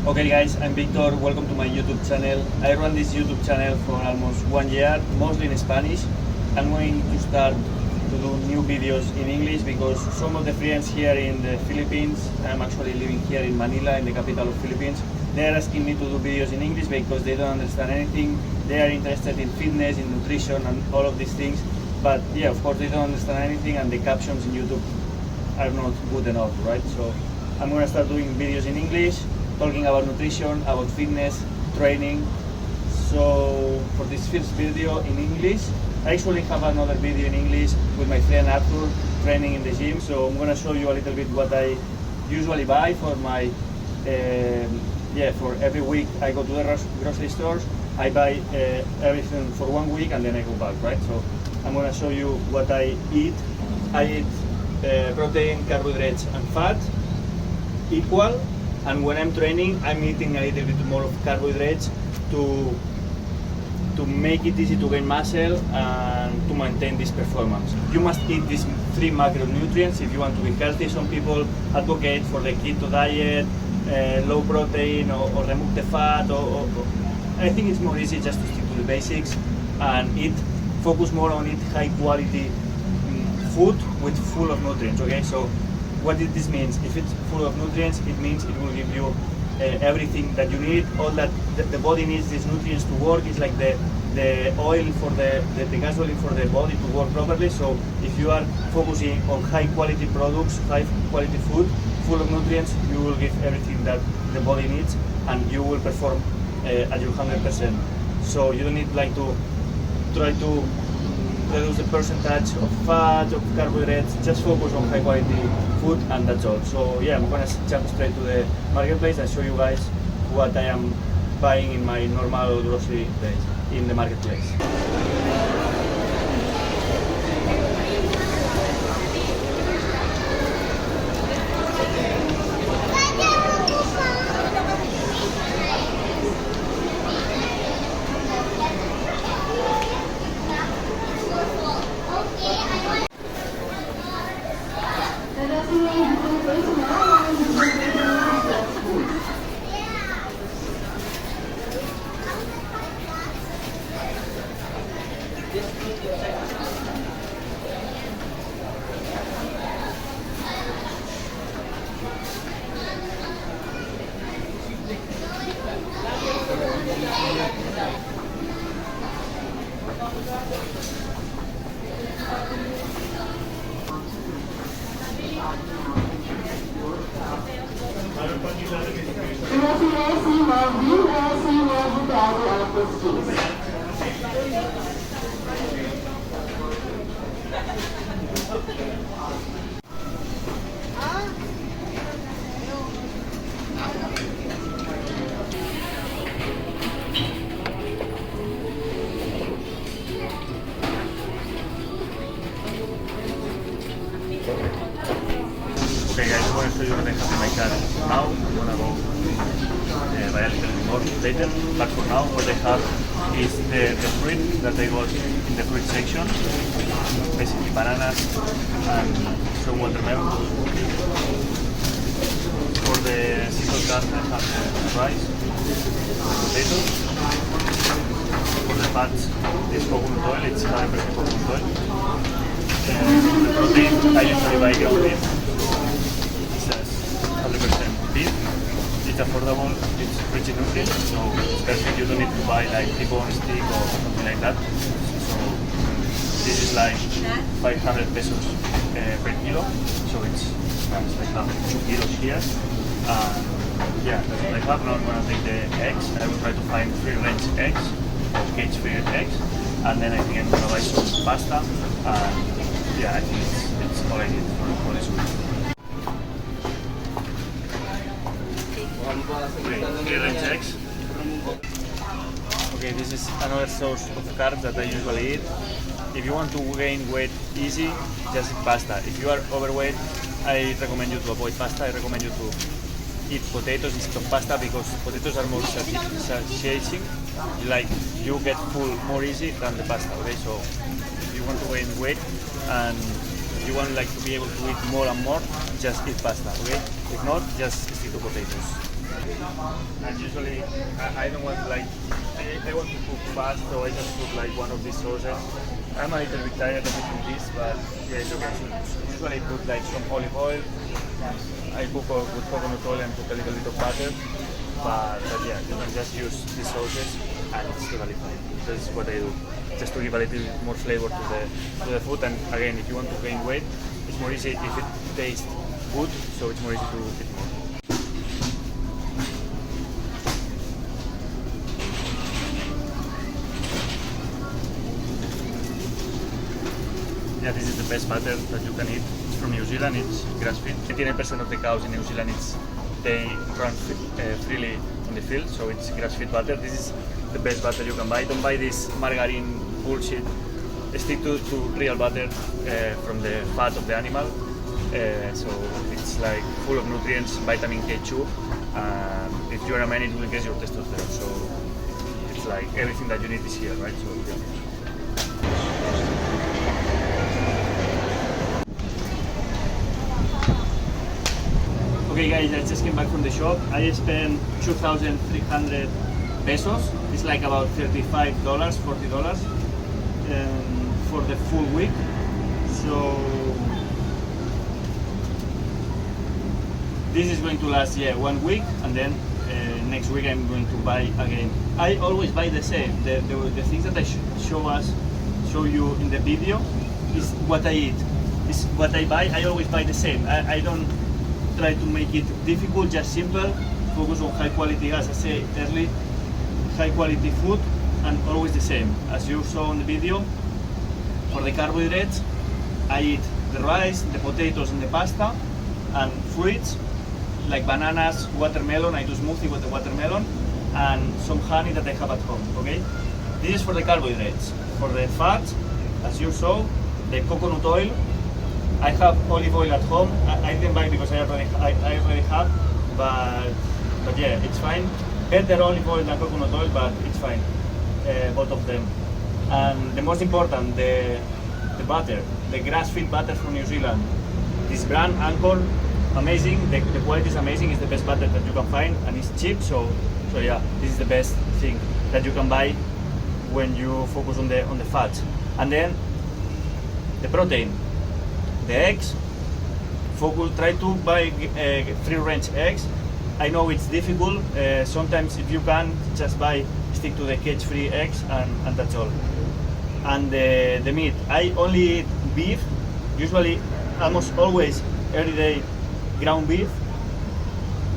Okay guys, I'm Victor, welcome to my YouTube channel. I run this YouTube channel for almost 1 year, mostly in Spanish. I'm going to start to do new videos in English because some of the friends here in the Philippines, I'm actually living here in Manila, in the capital of Philippines, they're asking me to do videos in English because they don't understand anything. They are interested in fitness, in nutrition and all of these things. But yeah, of course they don't understand anything and the captions in YouTube are not good enough, right? So I'm going to start doing videos in English, talking about nutrition, about fitness, training. So for this first video in English, I actually have another video in English with my friend Arthur, training in the gym. So I'm gonna show you a little bit what I usually buy for my, for every week I go to the grocery stores. I buy everything for 1 week and then I go back, right? So I'm gonna show you what I eat. I eat protein, carbohydrates and fat equal. And when I'm training, I'm eating a little bit more of carbohydrates to make it easy to gain muscle and to maintain this performance. You must eat these 3 macronutrients if you want to be healthy. Some people advocate for the keto diet, low protein or remove the fat. I think it's more easy just to stick to the basics and focus more on high quality food with full of nutrients. Okay, so what this means? If it's full of nutrients, it means it will give you everything that you need. All that the body needs these nutrients to work. It's like the oil for the gasoline for the body to work properly. So if you are focusing on high quality products, high quality food, full of nutrients, you will give everything that the body needs, and you will perform at your 100%. So you don't need to try to reduce the percentage of fat, of carbohydrates, just focus on high quality food and that's all. So yeah, I'm gonna jump straight to the marketplace and show you guys what I am buying in my normal grocery place in the marketplace. Okay guys, I'm going to show you what I have in my car now. I'm going to go buy a little bit more later, but for now what I have is the fruit that I got in the fruit section, basically bananas and some watermelon. For the simple carbs I have rice, potatoes. For the fats, this coconut oil, it's 100% coconut oil. The protein, I usually buy ground beef. It says 100% beef. It's affordable, it's rich in nutrients, so it's perfect. You don't need to buy like T-bone steak or something like that. So this is like 500 pesos per kilo. So it's nice. I have 2 kilos here. Yeah, that's what I have. Now I'm gonna take the eggs. I will try to find free-range eggs or cage-free eggs, and then I think I'm gonna buy some pasta. Yeah, I think it's all I need for this week. Free-range eggs. Okay, this is another source of carbs that I usually eat. If you want to gain weight easy, just eat pasta. If you are overweight, I recommend you to avoid pasta. I recommend you to eat potatoes instead of pasta because potatoes are more satiating. Like you get full more easy than the pasta. Okay, so if you want to gain weight and you want to be able to eat more and more, just eat pasta. Okay, if not, just stick to potatoes. And usually I don't want like I want to cook fast, so I just put like one of these sauces. I'm a little bit tired of eating this, but yeah, it's okay. So usually I put like some olive oil. I cook with coconut oil and put a little bit of butter. But yeah, you can just use these sauces and it's totally fine. That's what I do, just to give a little more flavor to the food. And again, if you want to gain weight, it's more easy if it tastes good, so it's more easy to eat more. Yeah, this is the best butter that you can eat. It's from New Zealand, it's grass-fed. 89% of the cows in New Zealand, they run freely in the field, so it's grass-fed butter. This is the best butter you can buy. Don't buy this margarine bullshit. Stick to real butter from the fat of the animal. So it's like full of nutrients, vitamin K2. If you're a man, it will increase your testosterone. So it's like everything that you need is here, right? So yeah. Okay guys, I just came back from the shop. I spent 2,300 pesos. It's like about $35, $40 for the full week. So this is going to last 1 week, and then next week I'm going to buy again. I always buy the same. The things that I show you in the video is what I eat. Is what I buy. I always buy the same. I don't try to make it difficult, just simple. Focus on high quality, as I say early, high quality food, and always the same. As you saw in the video, for the carbohydrates, I eat the rice, the potatoes, and the pasta, and fruits like bananas, watermelon. I do smoothie with the watermelon, and some honey that I have at home. Okay, this is for the carbohydrates. For the fats, as you saw, the coconut oil. I have olive oil at home. I didn't buy because I already have, but yeah, it's fine. Better olive oil than coconut oil, but it's fine, both of them. And the most important, the butter, the grass-fed butter from New Zealand. This brand, Anchor, amazing. The quality is amazing. It's the best butter that you can find, and it's cheap. So yeah, this is the best thing that you can buy when you focus on the fats. And then the protein. The eggs, try to buy free-range eggs. I know it's difficult. Sometimes if you can, just stick to the cage-free eggs, and that's all. And the meat, I only eat beef. Usually, almost always, every day, ground beef,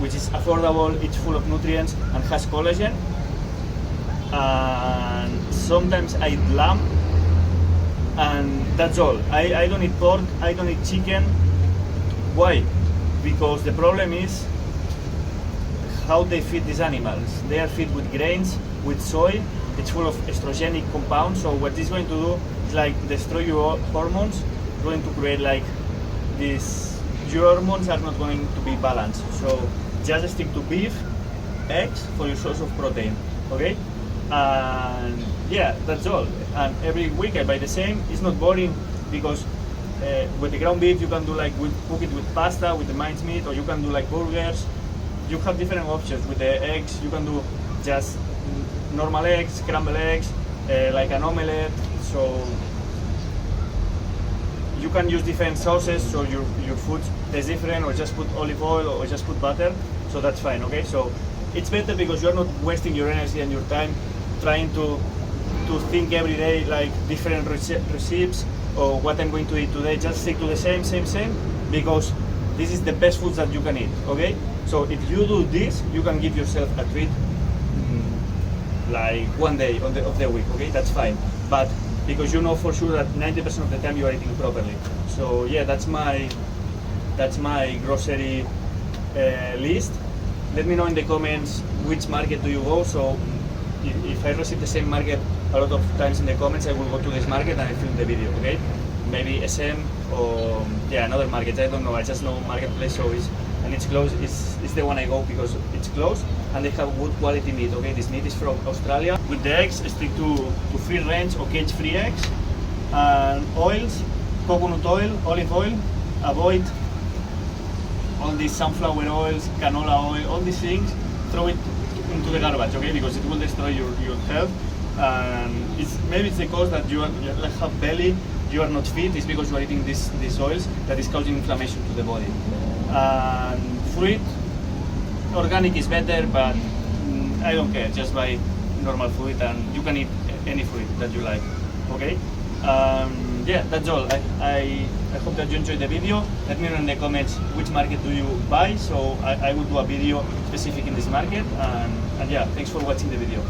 which is affordable. It's full of nutrients and has collagen. And sometimes I eat lamb. And that's all. I don't eat pork, I don't eat chicken. Why? Because the problem is how they feed these animals. They are fed with grains, with soy. It's full of estrogenic compounds. So what this is going to do is like destroy your hormones. It's going to create like this. Your hormones are not going to be balanced. So just stick to beef, eggs for your source of protein. Okay? And yeah, that's all. And every week I buy the same. It's not boring because with the ground beef you can do like cook it with pasta, with the mincemeat, or you can do like burgers. You have different options. With the eggs you can do just normal eggs, scrambled eggs, like an omelette. So you can use different sauces, so your food tastes different, or just put olive oil, or just put butter. So that's fine. Okay, so it's better because you're not wasting your energy and your time trying to think every day like different recipes or what I'm going to eat today. Just stick to the same, because this is the best foods that you can eat. Okay, so if you do this, you can give yourself a treat like one day of the week. Okay, that's fine, but because you know for sure that 90% of the time you are eating properly. So yeah, that's my grocery list. Let me know in the comments which market do you go. So if I receive the same market a lot of times in the comments, I will go to this market and I film the video. Okay, maybe SM or another market. I don't know. I just know marketplace. So it's close. It's the one I go because it's close and they have good quality meat. Okay, this meat is from Australia. With the eggs, stick to free range or cage free eggs, and oils, coconut oil, olive oil. Avoid all these sunflower oils, canola oil, all these things, throw it into the garbage, okay? Because it will destroy your health. And maybe it's the cause that you like have belly, you are not fit. It's because you are eating these oils that is causing inflammation to the body. And fruit, organic is better, but I don't care. Just buy normal fruit, and you can eat any fruit that you like. Okay. Yeah, that's all. I hope that you enjoyed the video. Let me know in the comments which market do you buy, so I will do a video specific in this market. And yeah, thanks for watching the video.